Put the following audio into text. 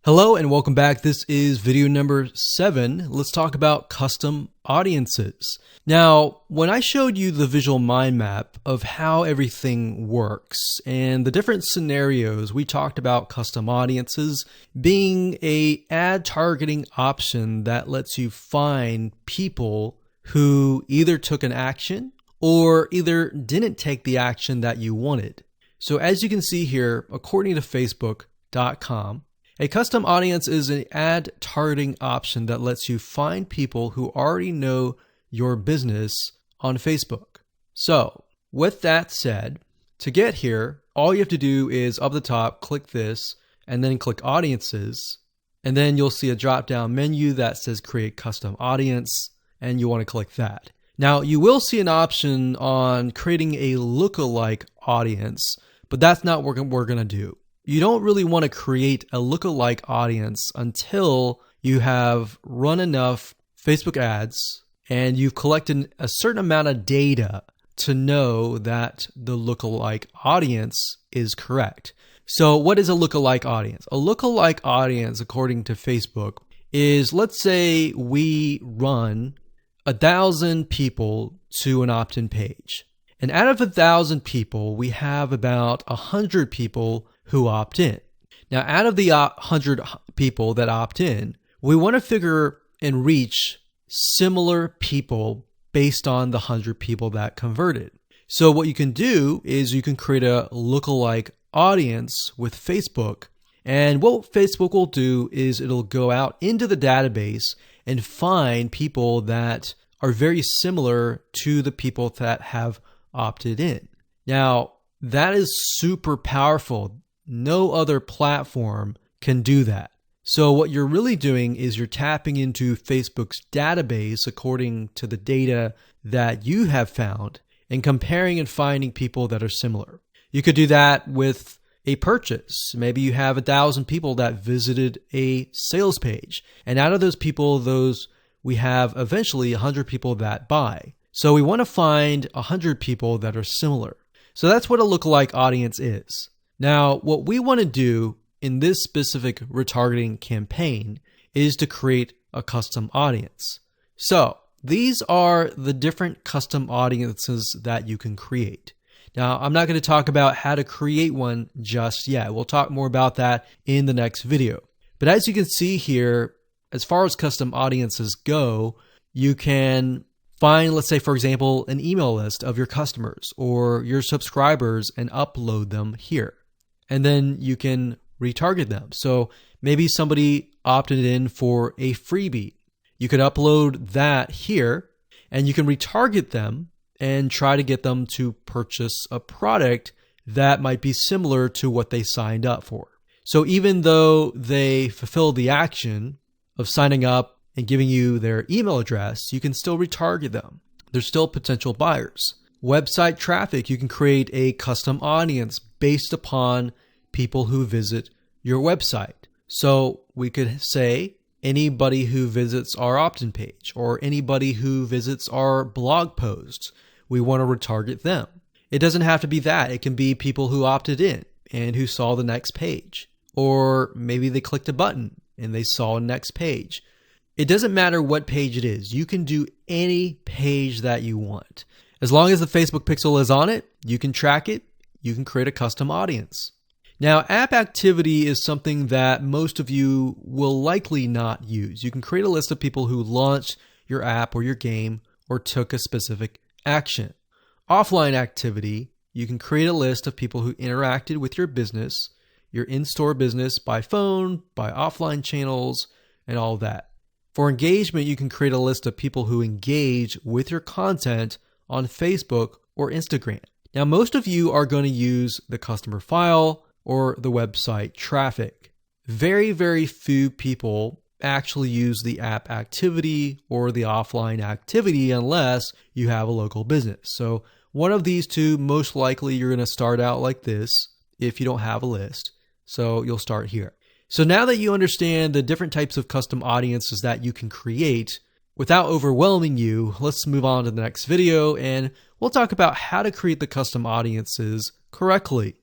Hello and welcome back. This is video number 7. Let's talk about custom audiences. Now, when I showed you the visual mind map of how everything works and the different scenarios, we talked about custom audiences being a ad targeting option that lets you find people who either took an action or either didn't take the action that you wanted. So as you can see here, according to Facebook.com, a custom audience is an ad targeting option that lets you find people who already know your business on Facebook. So with that said, to get here, all you have to do is up the top, click this, and then click audiences. And then you'll see a drop-down menu that says create custom audience, and you want to click that. Now you will see an option on creating a lookalike audience, but that's not what we're going to do. You don't really want to create a lookalike audience until you have run enough Facebook ads and you've collected a certain amount of data to know that the lookalike audience is correct. So what is a lookalike audience? A lookalike audience, according to Facebook, is, let's say we run 1,000 people to an opt-in page. And out of 1,000 people, we have about 100 people who opt in. Now, out of the 100 people that opt in, we want to figure and reach similar people based on the 100 people that converted. So what you can do is you can create a lookalike audience with Facebook. And what Facebook will do is it'll go out into the database and find people that are very similar to the people that have opted in. Now, that is super powerful. No other platform can do that. So what you're really doing is you're tapping into Facebook's database according to the data that you have found and comparing and finding people that are similar. You could do that with a purchase. Maybe you have 1,000 people that visited a sales page. And out of those people, we have eventually 100 people that buy. So we want to find 100 people that are similar. So that's what a lookalike audience is. Now, what we want to do in this specific retargeting campaign is to create a custom audience. So these are the different custom audiences that you can create. Now, I'm not going to talk about how to create one just yet. We'll talk more about that in the next video. But as you can see here, as far as custom audiences go, you can find, let's say, for example, an email list of your customers or your subscribers and upload them here. And then you can retarget them. So maybe somebody opted in for a freebie. You could upload that here and you can retarget them and try to get them to purchase a product that might be similar to what they signed up for. So even though they fulfill the action of signing up and giving you their email address, you can still retarget them. They're still potential buyers. Website traffic, you can create a custom audience based upon people who visit your website. So we could say anybody who visits our opt-in page or anybody who visits our blog posts, we want to retarget them. It doesn't have to be that. It can be people who opted in and who saw the next page. Or maybe they clicked a button and they saw a next page. It doesn't matter what page it is. You can do any page that you want. As long as the Facebook pixel is on it, you can track it, you can create a custom audience. Now, app activity is something that most of you will likely not use. You can create a list of people who launched your app or your game or took a specific action. Offline activity, you can create a list of people who interacted with your business, your in-store business by phone, by offline channels, and all that. For engagement, you can create a list of people who engage with your content on Facebook or Instagram. Now, most of you are going to use the customer file or the website traffic. Very, very few people actually use the app activity or the offline activity unless you have a local business. So one of these two, most likely you're going to start out like this if you don't have a list. So you'll start here. So now that you understand the different types of custom audiences that you can create, without overwhelming you, let's move on to the next video and we'll talk about how to create the custom audiences correctly.